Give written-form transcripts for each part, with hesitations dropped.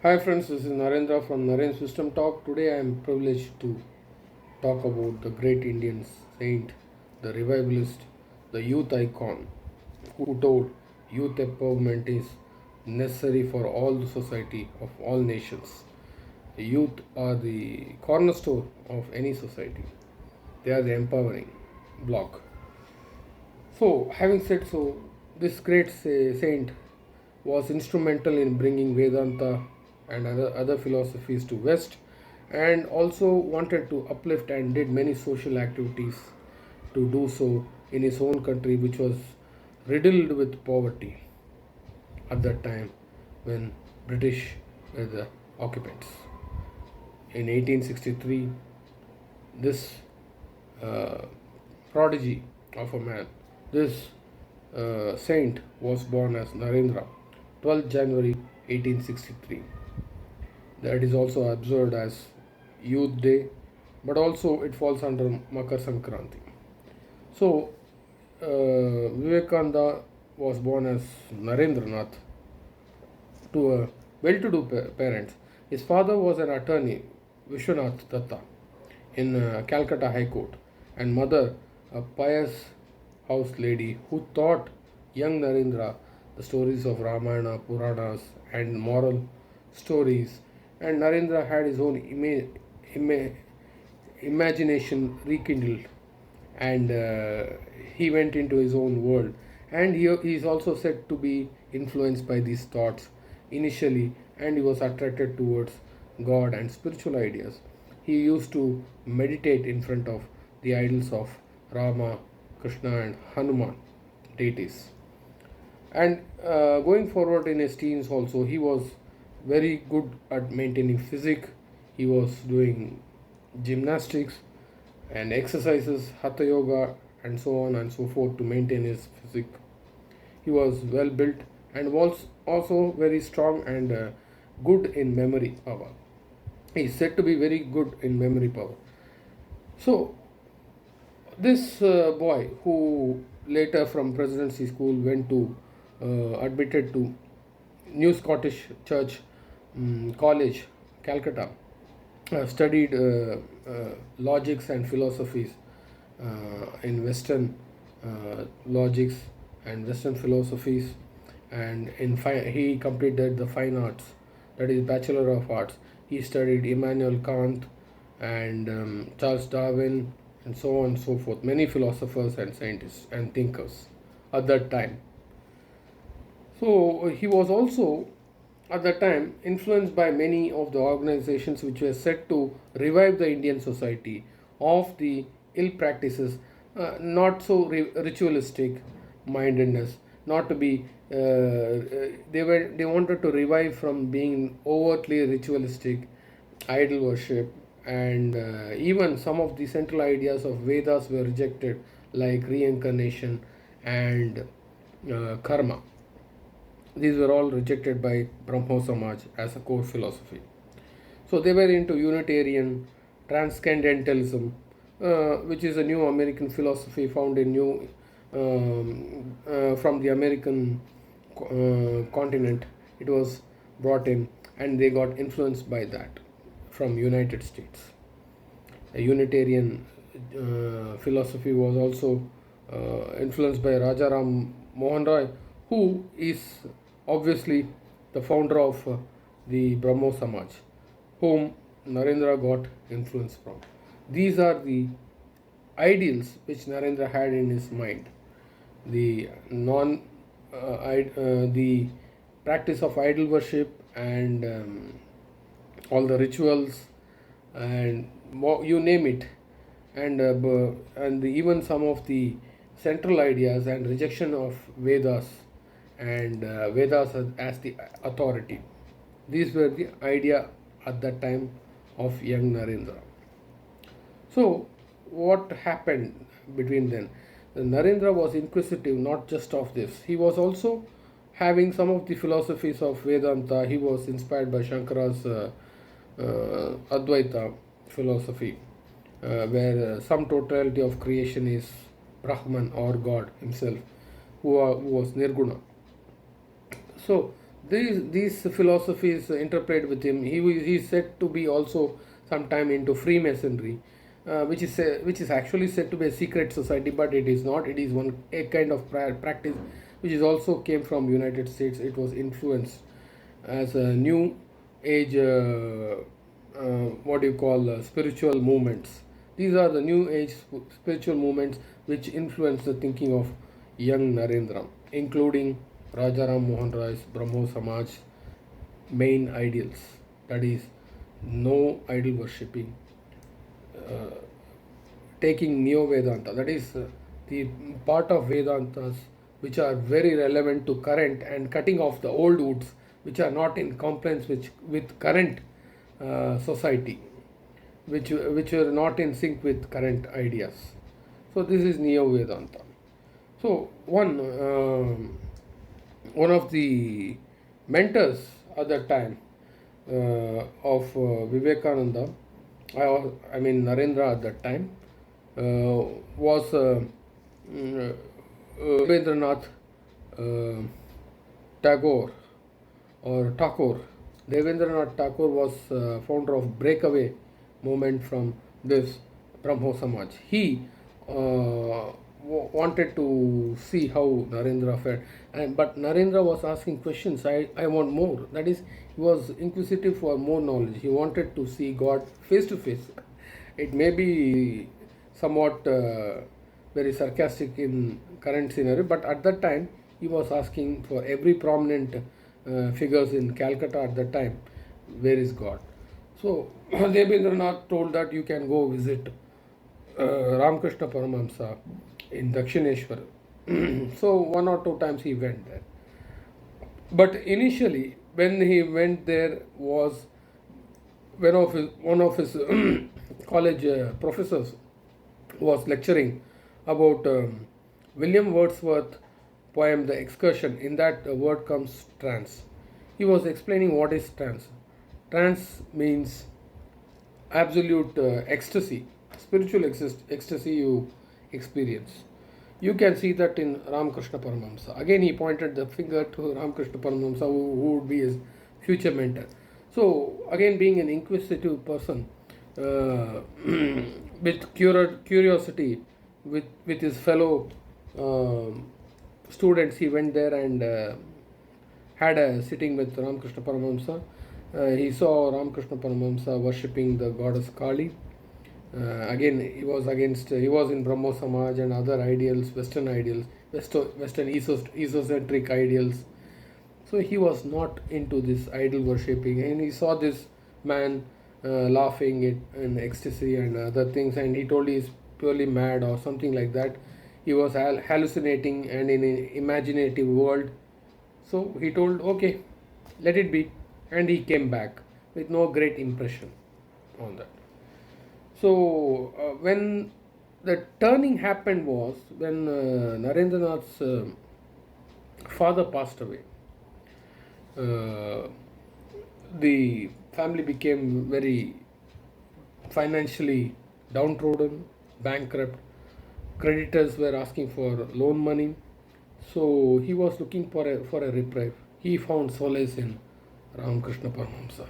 Hi friends, this is Narendra from Naren System Talk. Today I am privileged to talk about the great Indian saint, the revivalist, the youth icon who told youth empowerment is necessary for all the society of all nations. The youth are the cornerstone of any society. They are the empowering block. So, having said so, this great saint was instrumental in bringing Vedanta and other philosophies to West, and also wanted to uplift and did many social activities to do so in his own country, which was riddled with poverty at that time when British were the occupants. In 1863, this uh, prodigy of a man, this saint was born as Narendra, 12th January 1863. That is also observed as Youth Day, but also it falls under Makar Sankranti. So, Vivekananda was born as Narendranath to a well-to-do parents. His father was an attorney, Vishwanath Datta, in Calcutta High Court, and mother, a pious house lady who taught young Narendra the stories of Ramayana, Puranas, and moral stories. And Narendra had his own imagination rekindled, and he went into his own world. And he is also said to be influenced by these thoughts initially, and he was attracted towards God and spiritual ideas. He used to meditate in front of the idols of Rama, Krishna, and Hanuman deities. And going forward in his teens, also, he was very good at maintaining physique. He was doing gymnastics and exercises, hatha yoga, and so on and so forth to maintain his physique. He was well built and was also very strong and good in memory power. He is said to be very good in memory power. So, this boy who later from Presidency School went to admitted to New Scottish Church College, Calcutta, studied logics and philosophies in Western logics and Western philosophies, and he completed the fine arts, that is Bachelor of Arts. He studied Immanuel Kant and Charles Darwin and so on and so forth, many philosophers and scientists and thinkers at that time. So he was also at that time influenced by many of the organizations which were set to revive the Indian society of the ill practices, not so ritualistic mindedness, not to be they wanted to revive from being overtly ritualistic, idol worship, and even some of the central ideas of Vedas were rejected, like reincarnation and karma. These were all rejected by Brahmo Samaj as a core philosophy. So they were into Unitarian transcendentalism, which is a new American philosophy found in from the American continent. It was brought in, and they got influenced by that from United States. A Unitarian philosophy was also influenced by Rajaram Mohan Roy, who is obviously the founder of the Brahmo Samaj, whom Narendra got influence from. These are the ideals which Narendra had in his mind. The the practice of idol worship and all the rituals and you name it, and even some of the central ideas and rejection of Vedas and Vedas as the authority. These were the idea at that time of young Narendra. So, what happened between then? Narendra was inquisitive not just of this, he was also having some of the philosophies of Vedanta. He was inspired by Shankara's Advaita philosophy, where some totality of creation is Brahman or God himself, who was Nirguna. So These philosophies interplayed with him. He is said to be also sometime into Freemasonry, which is actually said to be a secret society, but it is not. It is one a kind of practice which is also came from United States. It was influenced as a new age. What do you call spiritual movements? These are the new age spiritual movements which influence the thinking of young Narendra, including Rajaram Mohan Roy's Brahmo Samaj main ideals, that is, no idol worshipping, uh, taking Neo Vedanta, that is, the part of Vedantas which are very relevant to current, and cutting off the old woods which are not in compliance with current society, which are not in sync with current ideas. So this is Neo Vedanta. So one of the mentors at that time of Vivekananda, I mean Narendra at that time, was Rabindranath uh, Tagore or Thakur. Devendranath Tagore was founder of breakaway movement from this Brahmo Samaj. He wanted to see how Narendra fared, but Narendra was asking questions. I want more. That is, he was inquisitive for more knowledge. He wanted to see God face to face. It may be somewhat very sarcastic in current scenario, but at that time he was asking for every prominent figures in Calcutta at that time, where is God? So Debendranath told that you can go visit Ramakrishna Paramahamsa in Dakshineshwar. So one or two times he went there. But initially, when he went there, was one of his college professors was lecturing about William Wordsworth poem The Excursion. In that word comes trance. He was explaining what is trance. Trance means absolute ecstasy, spiritual ecstasy you experience. You can see that in Ramakrishna Paramahamsa. Again, he pointed the finger to Ramakrishna Paramahamsa, who would be his future mentor. So, again, being an inquisitive person, with curiosity, with his fellow students, he went there and had a sitting with Ramakrishna Paramahamsa. He saw Ramakrishna Paramahamsa worshipping the goddess Kali. Again, he was in Brahmo Samaj and other ideals, Western ideals, Western esocentric ideals. So he was not into this idol worshipping, and he saw this man laughing in ecstasy and other things, and he told he's purely mad or something like that. He was hallucinating and in an imaginative world. So he told, okay, let it be, and he came back with no great impression on that. So when the turning happened was when Narendranath's father passed away. The family became very financially downtrodden, bankrupt. Creditors were asking for loan money, so he was looking for a reprieve. He found solace in Ramakrishna Paramahamsa.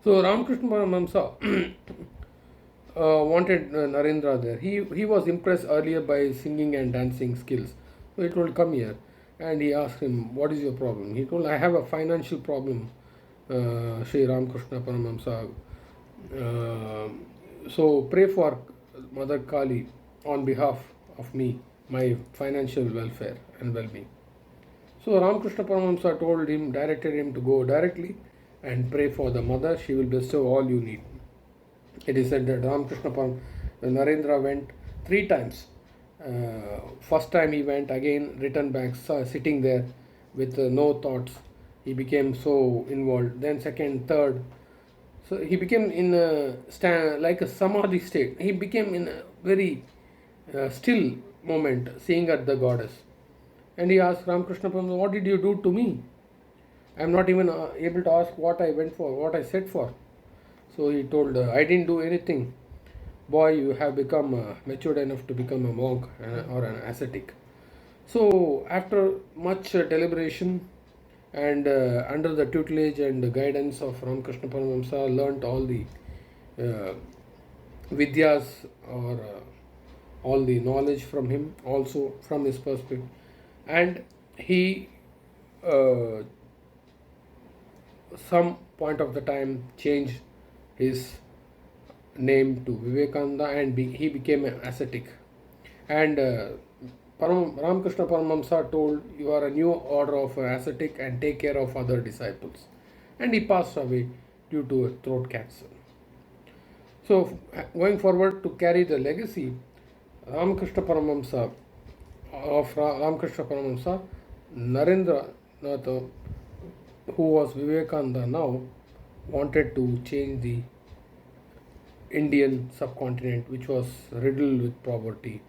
So Ramakrishna Paramahamsa wanted Narendra there. He was impressed earlier by singing and dancing skills. So he told, come here. And he asked him, what is your problem? He told, I have a financial problem, Sri Ramakrishna Paramahamsa. So pray for Mother Kali on behalf of me, my financial welfare and well-being. So Ramakrishna Paramahamsa directed him to go directly and pray for the mother. She will bestow all you need. It is said that Narendra went 3 times. First time he went, again returned back, sitting there with no thoughts. He became so involved. Then second, third. So he became in like a samadhi state. He became in a very still moment, seeing at the goddess. And he asked Ramakrishna Paramahamsa, what did you do to me? I am not even able to ask what I went for, what I said for. So he told, I didn't do anything. Boy, you have become matured enough to become a monk or an ascetic. So after much deliberation, and under the tutelage and the guidance of Ramakrishna Paramahamsa, learnt all the uh, vidyas or all the knowledge from him, also from his perspective, and he uh, some point of the time changed his name to Vivekananda, and he became an ascetic. And Ramakrishna Paramahamsa told, "You are a new order of ascetic and take care of other disciples." And he passed away due to a throat cancer. So, going forward to carry the legacy, Ramakrishna Paramahamsa, Ramakrishna Paramahamsa, Narendra R, who was Vivekananda now, wanted to change the Indian subcontinent, which was riddled with poverty,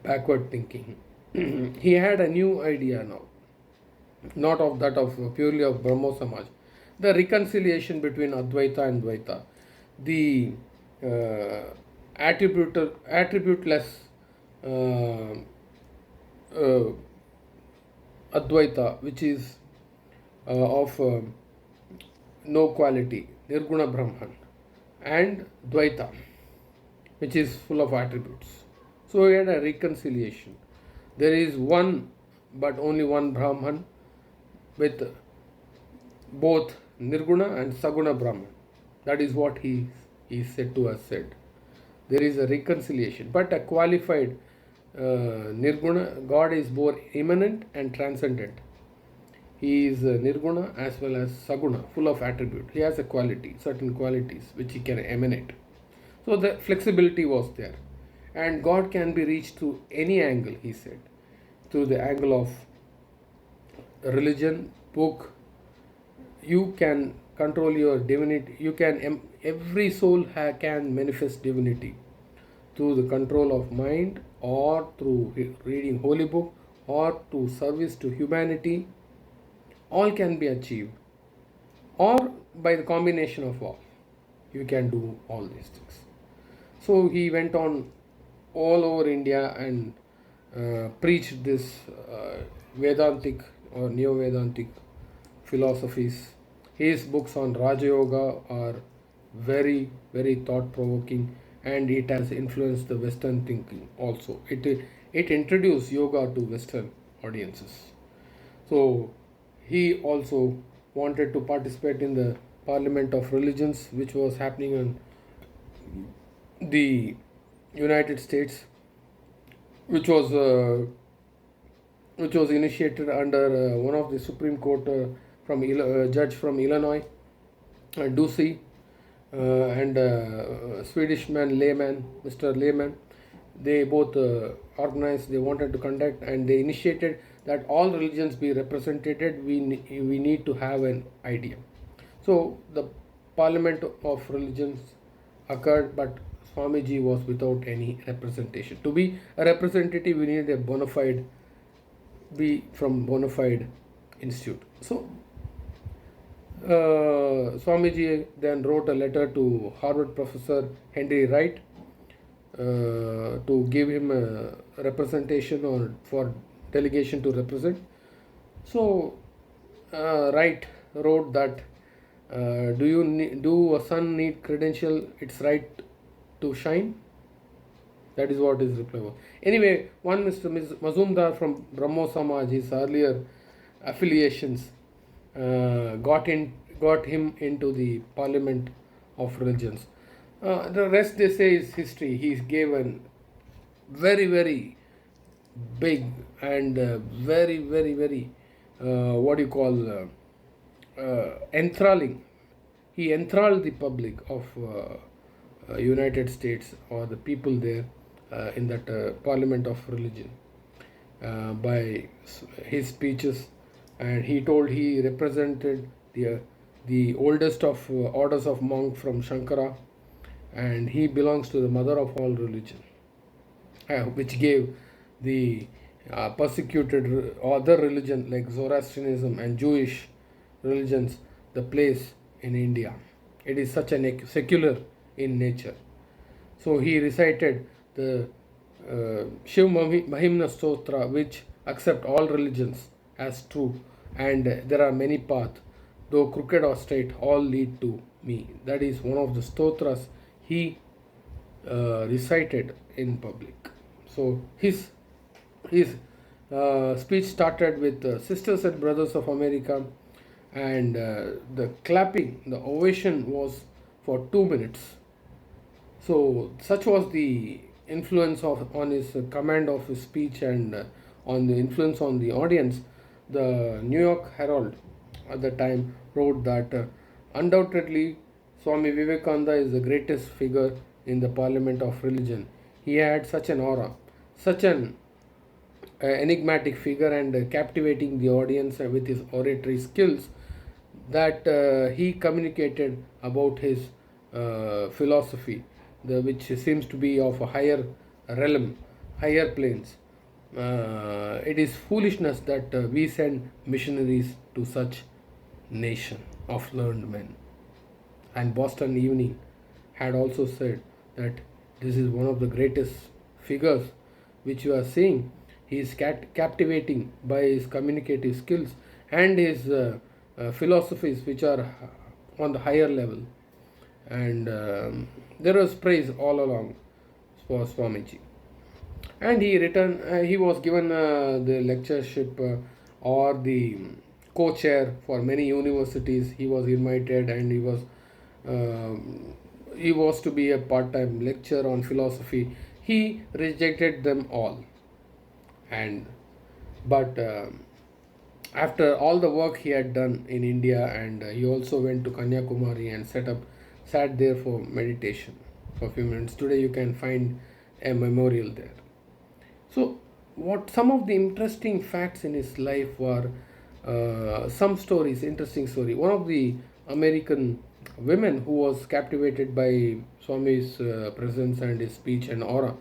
backward thinking. He had a new idea now, not of that of purely of Brahmo Samaj, the reconciliation between Advaita and Dvaita, the attributeless uh, uh, Advaita, which is of no quality, Nirguna Brahman, and Dvaita, which is full of attributes. So we had a reconciliation. There is one, but only one Brahman with both Nirguna and Saguna Brahman. That is what he is said to have said. There is a reconciliation, but a qualified Nirguna, God is both immanent and transcendent. He is Nirguna as well as Saguna, full of attribute. He has a quality, certain qualities which he can emanate. So the flexibility was there. And God can be reached through any angle, he said. Through the angle of religion, book, you can control your divinity. You can, every soul can manifest divinity through the control of mind, or through reading holy book, or to service to humanity. All can be achieved, or by the combination of all. You can do all these things. So he went on all over India and preached this Vedantic or Neo-Vedantic philosophies. His books on Raja Yoga are very, very thought-provoking, and it has influenced the Western thinking also. It introduced yoga to Western audiences. So he also wanted to participate in the Parliament of Religions, which was happening in the United States, which was initiated under one of the Supreme Court from judge from Illinois, Ducey, and Swedish man Lehman, Mr. Lehman. They both organized. They wanted to conduct, and they initiated that all religions be represented. We need to have an idea. So the Parliament of Religions occurred, but Swamiji was without any representation. To be a representative, we need a bona fide, be from bona fide institute. So Swamiji then wrote a letter to Harvard professor Henry Wright to give him a representation or for delegation to represent. So Wright wrote that do a sun need credential its right to shine? That is what his reply was. Anyway, one Mr. Mazumdar from Brahmo Samaj, his earlier affiliations, got him into the Parliament of Religions. The rest, they say, is history. He gave a very, very big and very, very, very enthralling. He enthralled the public of United States or the people there in that Parliament of Religion by his speeches, and he told he represented the oldest of orders of monk from Shankara, and he belongs to the mother of all religion, which gave the persecuted other religion like Zoroastrianism and Jewish religions the place in India. It is such a secular in nature. So he recited the Shiv Mahimna Stotra, which accept all religions as true, and there are many paths, though crooked or straight, all lead to me. That is one of the stotras he recited in public. So his speech started with Sisters and Brothers of America, and the clapping, the ovation was for 2 minutes. So such was the influence of on his command of his speech, and on the influence on the audience. The New York Herald at the time wrote that undoubtedly Swami Vivekananda is the greatest figure in the Parliament of religion. He had such an aura, such an enigmatic figure, and captivating the audience with his oratory skills, that he communicated about his philosophy, which seems to be of a higher realm, higher planes. It is foolishness that we send missionaries to such nation of learned men. And Boston Evening had also said that this is one of the greatest figures which you are seeing. He is captivating by his communicative skills and his philosophies, which are on the higher level. And there was praise all along for Swamiji. And he returned. He was given the lectureship or the co-chair for many universities. He was invited, and he was to be a part-time lecturer on philosophy. He rejected them all, and but after all the work he had done in India, and he also went to Kanyakumari and sat there for meditation for a few minutes. Today you can find a memorial there. So, what some of the interesting facts in his life were some stories, interesting story. One of the American women who was captivated by Swami's presence and his speech and aura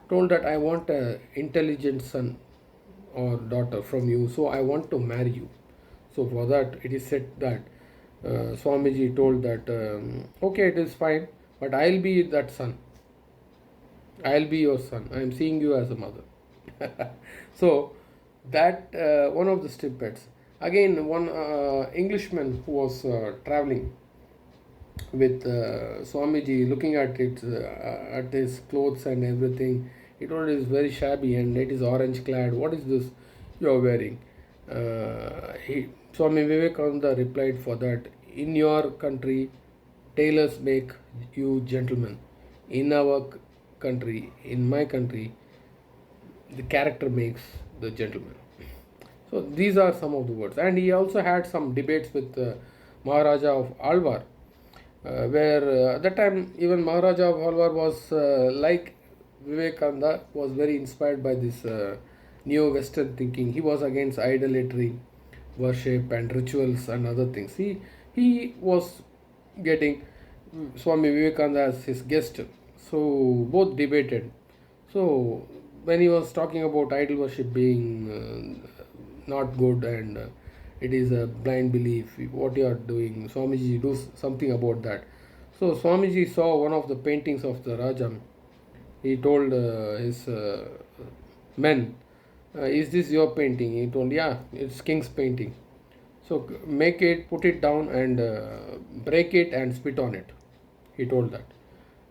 told that I want an intelligent son or daughter from you, so I want to marry you. So for that, it is said that Swamiji told that okay, it is fine, but I'll be that son. I'll be your son. I am seeing you as a mother. So that one of the snippets. Again, one Englishman who was traveling with Swamiji, looking at his clothes and everything, he told it is very shabby and it is orange clad. What is this you are wearing? Swami Vivekananda replied for that, in your country, tailors make you gentlemen. In our country, in my country, the character makes the gentleman. So these are some of the words. And he also had some debates with Maharaja of Alwar, where at that time even Maharaja of Alwar was like Vivekananda, was very inspired by this neo-Western thinking. He was against idolatry, worship and rituals and other things. He was getting Swami Vivekananda as his guest. So both debated. So when he was talking about idol worship being not good, and it is a blind belief, what you are doing, Swamiji, do something about that. So Swamiji saw one of the paintings of the Rajam. He told his men, is this your painting? He told, yeah, it's king's painting. So make it, put it down and break it and spit on it. He told that.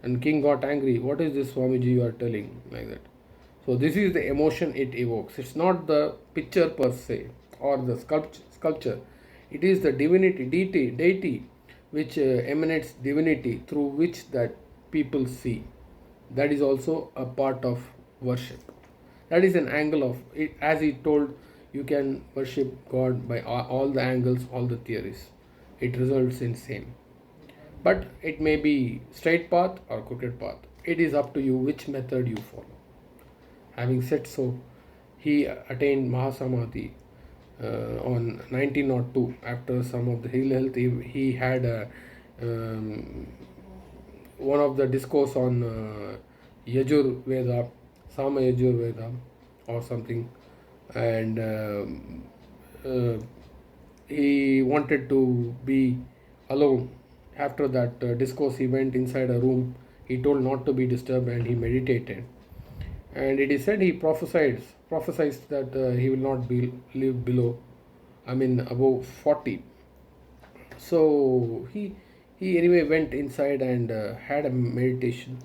And king got angry. What is this, Swamiji, you are telling? Like that. So this is the emotion it evokes. It's not the picture per se or the sculpture. It is the deity which emanates divinity through which that people see. That is also a part of worship. That is an angle of it. As he told, you can worship God by all the angles, all the theories. It results in same. But it may be straight path or crooked path. It is up to you which method you follow. Having said so, he attained Mahasamadhi on 1902. After some of the ill health, he had one of the discourse on Yajur Veda, Sama Yajur Veda or something, and he wanted to be alone. After that discourse, he went inside a room. He told not to be disturbed, and he meditated. And it is said he prophesied that he will not live below I mean above 40. So he anyway went inside and had a meditation,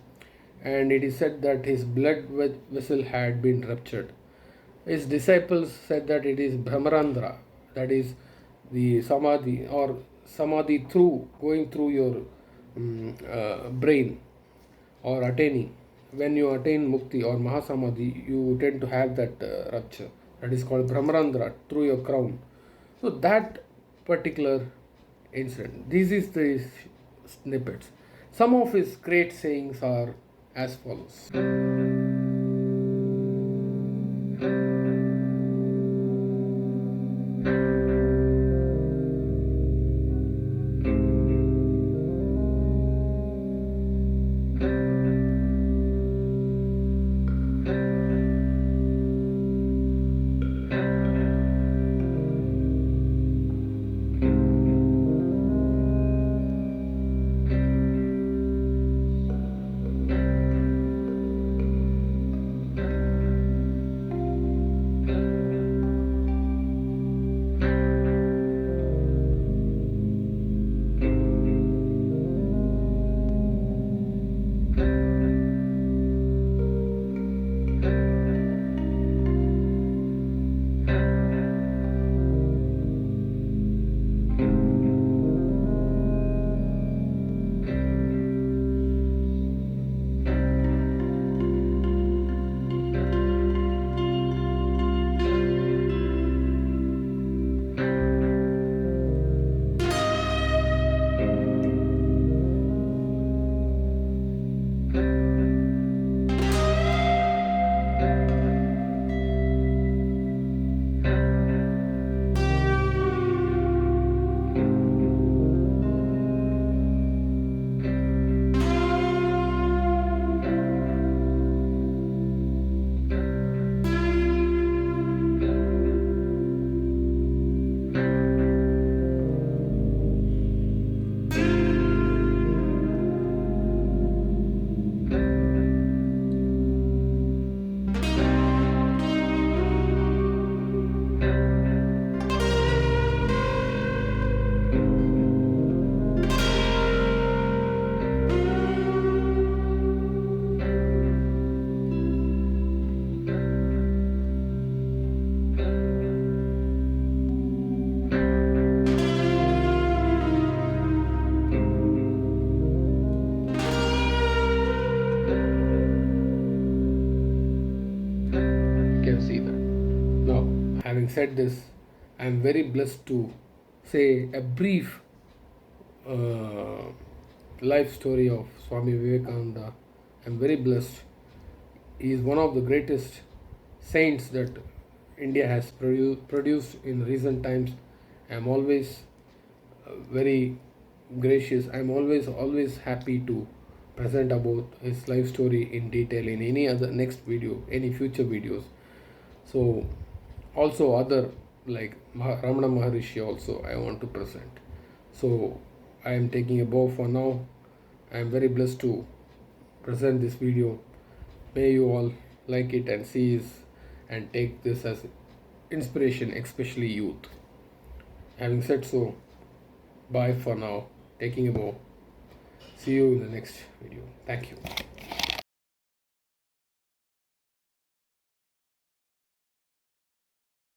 and it is said that his blood vessel had been ruptured. His disciples said that it is Brahmarandra, that is the samadhi, or samadhi through going through your brain, or attaining. When you attain mukti or mahasamadhi, you tend to have that rupture. That is called Brahmarandra through your crown. So that particular incident. This is the snippets. Some of his great sayings are as follows. See that. Now, having said this, I am very blessed to say a brief uh, life story of Swamy Vivekananda. I am very blessed. He is one of the greatest saints that India has produced in recent times. I am always very gracious. I am always happy to present about his life story in detail in any other next video, any future videos. So also other like Ramana Maharishi also I want to present. So I am taking a bow for now. I am very blessed to present this video. May you all like it and see this and take this as inspiration, especially youth. Having said so, bye for now. Taking a bow. See you in the next video. Thank you.